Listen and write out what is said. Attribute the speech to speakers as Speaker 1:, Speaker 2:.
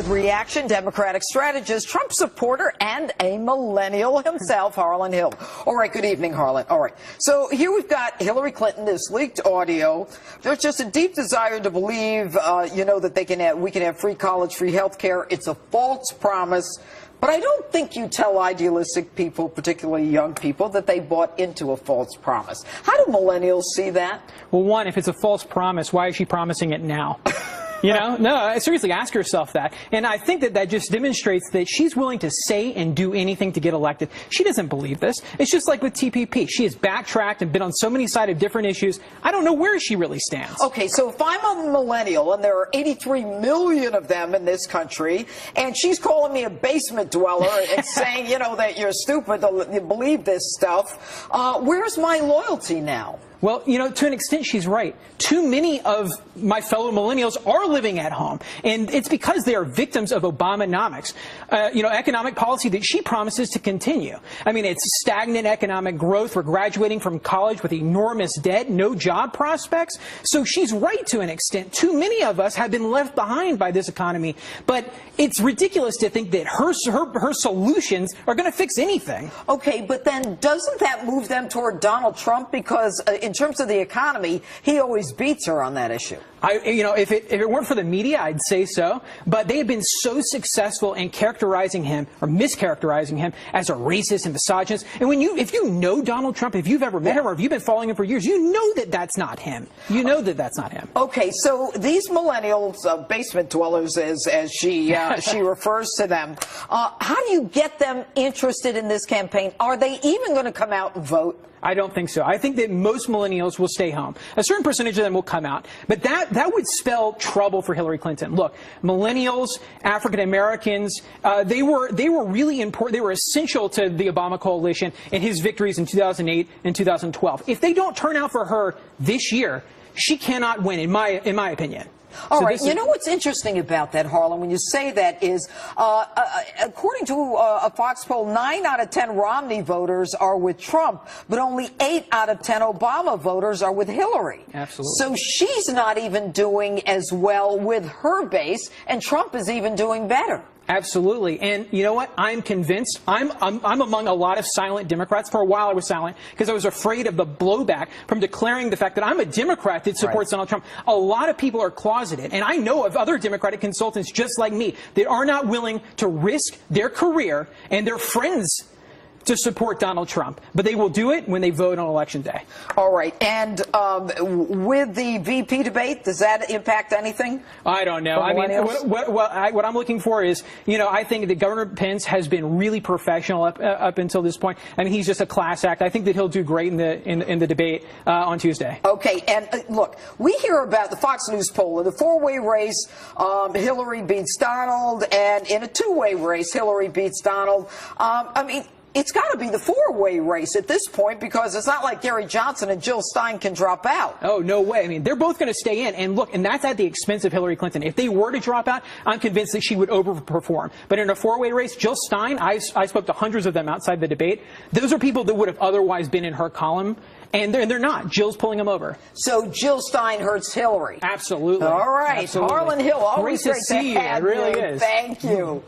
Speaker 1: with reaction, Democratic strategist, Trump supporter, and a millennial himself, Harlan Hill. All right, good evening, Harlan. All right, so here we've got Hillary Clinton, this leaked audio. There's just a deep desire to believe, that we can have free college, free health care. It's a false promise. But I don't think you tell idealistic people, particularly young people, that they bought into a false promise. How do millennials see that?
Speaker 2: Well, one, if it's a false promise, why is she promising it now? You know, no, seriously, ask yourself that. And I think that just demonstrates that she's willing to say and do anything to get elected. She doesn't believe this. It's just like with TPP. She has backtracked and been on so many sides of different issues. I don't know where she really stands.
Speaker 1: Okay, so if I'm a millennial, and there are 83 million of them in this country, and she's calling me a basement dweller and saying, that you're stupid to believe this stuff, where's my loyalty now?
Speaker 2: Well, to an extent, she's right. Too many of my fellow millennials are living at home, and it's because they are victims of Obamanomics, economic policy that she promises to continue. I mean, it's stagnant economic growth. We're graduating from college with enormous debt, no job prospects. So she's right to an extent. Too many of us have been left behind by this economy, but it's ridiculous to think that her solutions are going to fix anything.
Speaker 1: Okay, but then doesn't that move them toward Donald Trump? Because in terms of the economy, he always beats her on that issue.
Speaker 2: If it weren't for the media, I'd say so. But they have been so successful in characterizing him or mischaracterizing him as a racist and misogynist. And if you know Donald Trump, if you've ever met him or if you've been following him for years, you know that that's not him. You know that that's not him.
Speaker 1: Okay, so these millennials, basement dwellers, as she refers to them, how do you get them interested in this campaign? Are they even going to come out and vote?
Speaker 2: I don't think so. I think that most millennials will stay home. A certain percentage of them will come out. But that would spell trouble for Hillary Clinton. Look, millennials, African Americans, they were really important. They were essential to the Obama coalition and his victories in 2008 and 2012. If they don't turn out for her this year, she cannot win, in my opinion.
Speaker 1: All right. You know what's interesting about that, Harlan, when you say that is, according to a Fox poll, 9 out of 10 Romney voters are with Trump, but only 8 out of 10 Obama voters are with Hillary.
Speaker 2: Absolutely.
Speaker 1: So she's not even doing as well with her base, and Trump is even doing better.
Speaker 2: Absolutely. And you know what? I'm convinced. I'm among a lot of silent Democrats. For a while I was silent because I was afraid of the blowback from declaring the fact that I'm a Democrat that supports Donald Trump. A lot of people are closeted. And I know of other Democratic consultants just like me that are not willing to risk their career and their friends to support Donald Trump. But they will do it when they vote on Election Day.
Speaker 1: All right. And with the VP debate, does that impact anything?
Speaker 2: I don't know. I mean, what I'm looking for is, I think that Governor Pence has been really professional up until this point. I mean, he's just a class act. I think that he'll do great in the debate on Tuesday.
Speaker 1: Okay. And look, we hear about the Fox News poll in the four-way race. Hillary beats Donald, and in a two-way race, Hillary beats Donald. I mean, it's got to be the four-way race at this point, because it's not like Gary Johnson and Jill Stein can drop out.
Speaker 2: Oh, no way. I mean, they're both going to stay in. And look, and that's at the expense of Hillary Clinton. If they were to drop out, I'm convinced that she would overperform. But in a four-way race, Jill Stein, I spoke to hundreds of them outside the debate. Those are people that would have otherwise been in her column. And they're not. Jill's pulling them over.
Speaker 1: So Jill Stein hurts Hillary.
Speaker 2: Absolutely.
Speaker 1: All right.
Speaker 2: Absolutely.
Speaker 1: Harlan Hill, always
Speaker 2: great to see you. It really is.
Speaker 1: Thank you.